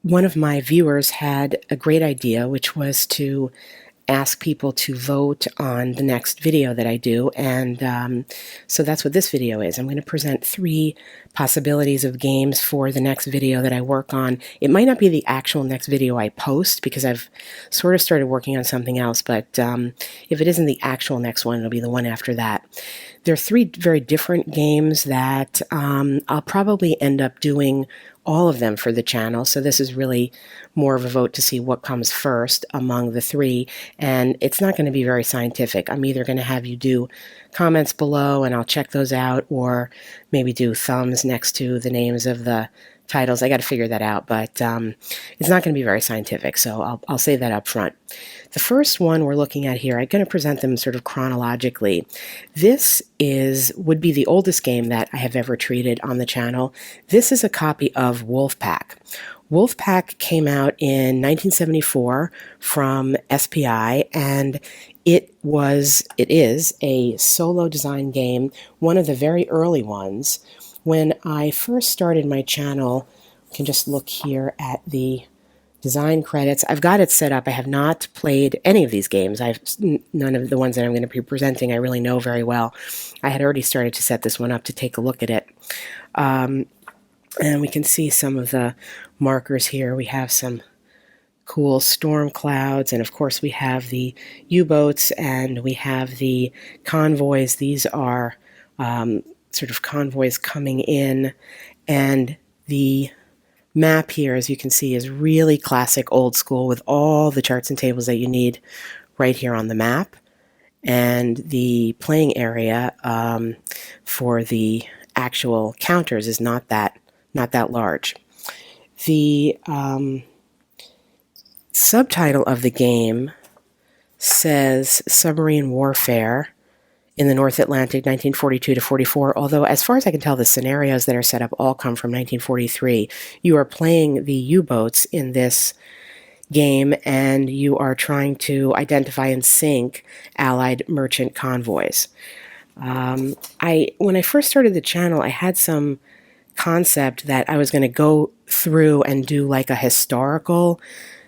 one of my viewers had a great idea, which was to ask people to vote on the next video that I do, and so that's what this video is. I'm going to present 3 possibilities of games for the next video that I work on. It might not be the actual next video I post because I've sort of started working on something else, but if it isn't the actual next one, it'll be the one after that. There are 3 very different games that I'll probably end up doing all of them for the channel, so this is really more of a vote to see what comes first among the 3, and it's not going to be very scientific. I'm either going to have you do comments below and I'll check those out, or maybe do thumbs next to the names of the titles. I got to figure that out, but it's not going to be very scientific, so I'll say that up front. The first one we're looking at here, I'm going to present them sort of chronologically. This would be the oldest game that I have ever treated on the channel. This is a copy of Wolfpack. Wolfpack came out in 1974 from SPI, and it is a solo design game, one of the very early ones. When I first started my channel, you can just look here at the design credits. I've got it set up. I have not played any of these games. None of the ones that I'm going to be presenting I really know very well. I had already started to set this one up to take a look at it. And we can see some of the markers here. We have some cool storm clouds, and of course we have the U-boats, and we have the convoys. These are sort of convoys coming in, and the map here, as you can see, is really classic old school with all the charts and tables that you need right here on the map. And the playing area for the actual counters is not that large. The subtitle of the game says Submarine Warfare in the North Atlantic, 1942 to 44, although as far as I can tell, the scenarios that are set up all come from 1943. You are playing the U-boats in this game, and you are trying to identify and sink Allied merchant convoys. When I first started the channel, I had some concept that I was going to go through and do like a historical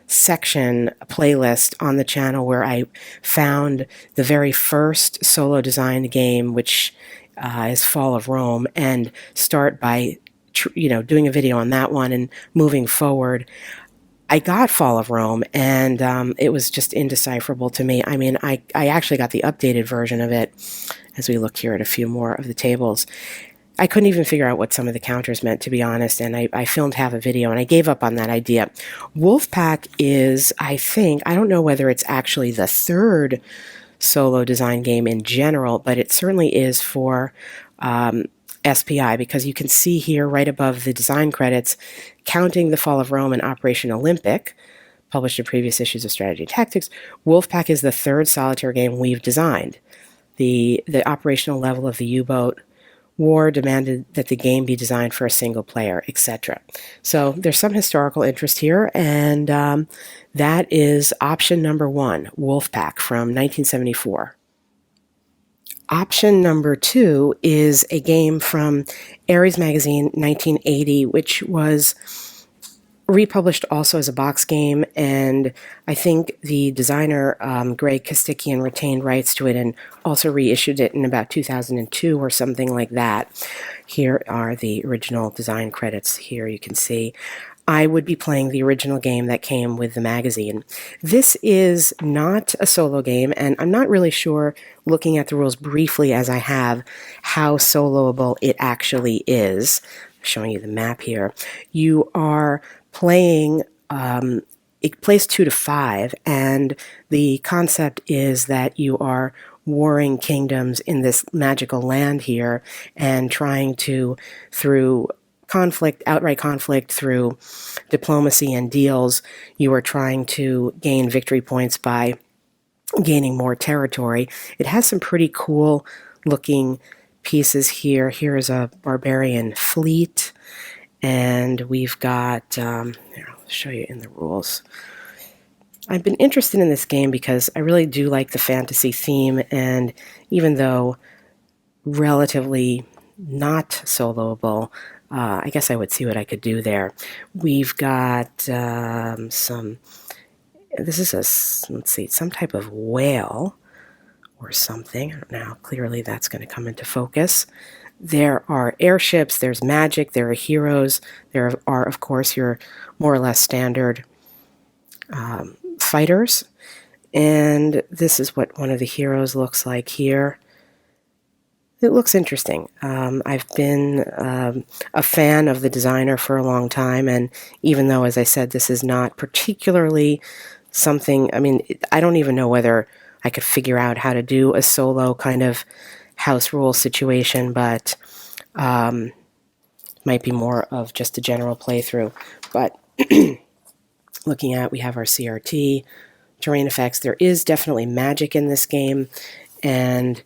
section, a playlist on the channel where I found the very first solo designed game, which is Fall of Rome, and start by doing a video on that one and moving forward. I got Fall of Rome, and it was just indecipherable to me. I mean, I actually got the updated version of it as we look here at a few more of the tables. I couldn't even figure out what some of the counters meant, to be honest, and I filmed half a video, and I gave up on that idea. Wolfpack is, I don't know whether it's actually the 3rd solo design game in general, but it certainly is for SPI, because you can see here right above the design credits, counting the Fall of Rome and Operation Olympic, published in previous issues of Strategy and Tactics, Wolfpack is the 3rd solitaire game we've designed. The operational level of the U-boat war demanded that the game be designed for a single player, etc. So there's some historical interest here, and that is option number 1, Wolfpack from 1974. Option number 2 is a game from Ares Magazine 1980, which was republished also as a box game, and I think the designer Greg Kostikian retained rights to it and also reissued it in about 2002 or something like that. Here are the original design credits. Here you can see I would be playing the original game that came with the magazine. This is not a solo game, and I'm not really sure, looking at the rules briefly as I have, how soloable it actually is. I'm showing you the map here. You are playing, it plays 2 to 5, and the concept is that you are warring kingdoms in this magical land here and trying to, through conflict, outright conflict, through diplomacy and deals, you are trying to gain victory points by gaining more territory. It has some pretty cool looking pieces here. Here is a barbarian fleet, and we've got, here, I'll show you in the rules. I've been interested in this game because I really do like the fantasy theme, and even though relatively not soloable, I guess I would see what I could do there. We've got some, this is let's see, some type of whale or something. I don't know how clearly that's going to come into focus. There are airships, there's magic, there are heroes, there are, of course, your more or less standard fighters. And this is what one of the heroes looks like here. It looks interesting. I've been a fan of the designer for a long time, and even though, as I said, this is not particularly something, I mean, I don't even know whether I could figure out how to do a solo kind of house rule situation, but might be more of just a general playthrough. But looking at, we have our CRT, terrain effects. There is definitely magic in this game, and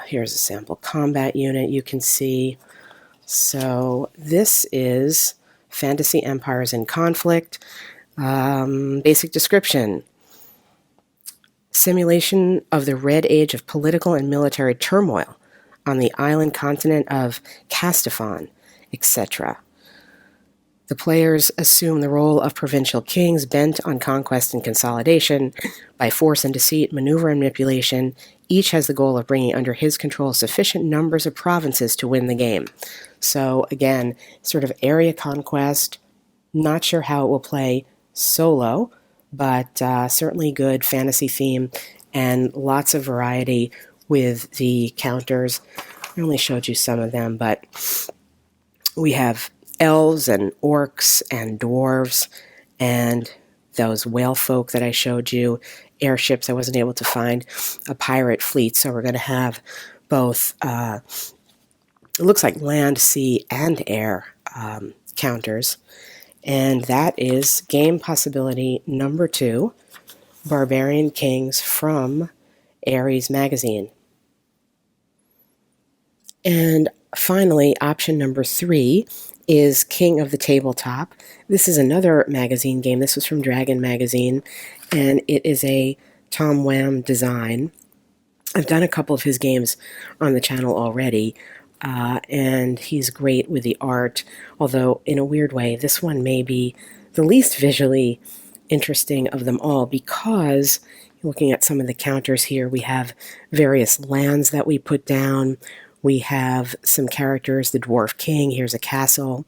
here's a sample combat unit you can see. So this is Fantasy Empires in Conflict. Basic description. Simulation of the Red Age of political and military turmoil on the island continent of Castafon, etc. The players assume the role of provincial kings bent on conquest and consolidation by force and deceit, maneuver and manipulation. Each has the goal of bringing under his control sufficient numbers of provinces to win the game. So again, sort of area conquest. Not sure how it will play solo, but certainly good fantasy theme and lots of variety with the counters. I only showed you some of them, but we have elves and orcs and dwarves and those whale folk that I showed you, airships I wasn't able to find, a pirate fleet. So we're going to have both, it looks like land, sea, and air counters. And that is game possibility number 2, Barbarian Kings from Ares Magazine. And finally, option number 3 is King of the Tabletop. This is another magazine game. This was from Dragon Magazine, and it is a Tom Wham design. I've done a couple of his games on the channel already, and he's great with the art, although in a weird way, this one may be the least visually interesting of them all, because looking at some of the counters here, we have various lands that we put down. We have some characters, the Dwarf King, here's a castle.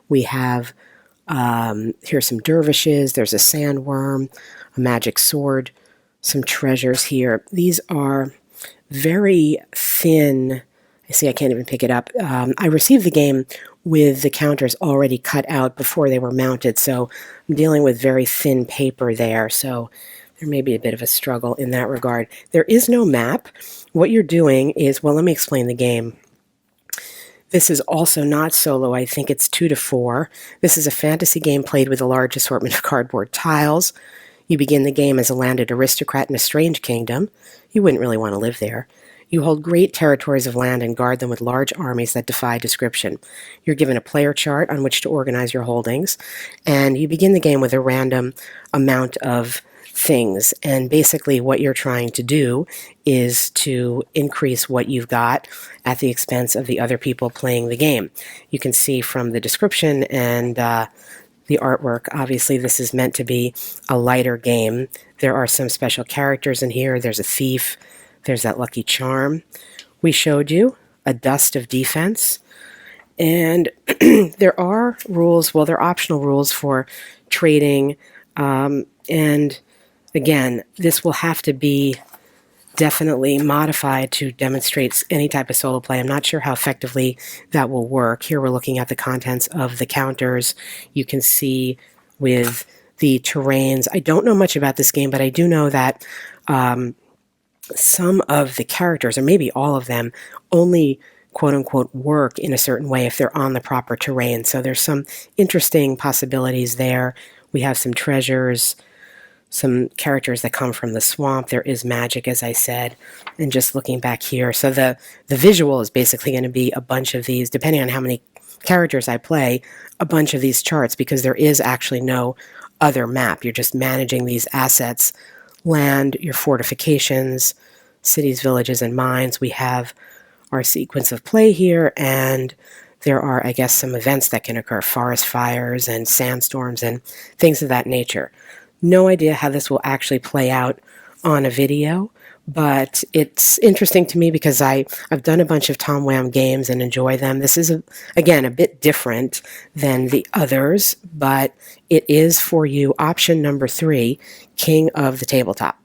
We have, here's some dervishes, there's a sandworm, a magic sword, some treasures here. These are very thin. I see I can't even pick it up. I received the game with the counters already cut out before they were mounted, so I'm dealing with very thin paper there, so there may be a bit of a struggle in that regard. There is no map. What you're doing is, well, let me explain the game. This is also not solo. I think it's 2 to 4. This is a fantasy game played with a large assortment of cardboard tiles. You begin the game as a landed aristocrat in a strange kingdom. You wouldn't really want to live there. You hold great territories of land and guard them with large armies that defy description. You're given a player chart on which to organize your holdings, and you begin the game with a random amount of things. And basically what you're trying to do is to increase what you've got at the expense of the other people playing the game. You can see from the description and the artwork, obviously this is meant to be a lighter game. There are some special characters in here. There's a thief. There's that lucky charm we showed you, a dust of defense. And there are rules, well, there are optional rules for trading. And again, this will have to be definitely modified to demonstrate any type of solo play. I'm not sure how effectively that will work. Here we're looking at the contents of the counters. You can see with the terrains. I don't know much about this game, but I do know that some of the characters, or maybe all of them, only quote-unquote work in a certain way if they're on the proper terrain. So there's some interesting possibilities there. We have some treasures, some characters that come from the swamp. There is magic, as I said. And just looking back here, so the visual is basically going to be a bunch of these, depending on how many characters I play, a bunch of these charts, because there is actually no other map. You're just managing these assets, land, your fortifications, cities, villages, and mines. We have our sequence of play here, and there are, I guess, some events that can occur, forest fires and sandstorms and things of that nature. No idea how this will actually play out on a video, but it's interesting to me because I've done a bunch of Tom Wham games and enjoy them. This is, again, a bit different than the others, but it is for you option number 3, King of the Tabletop.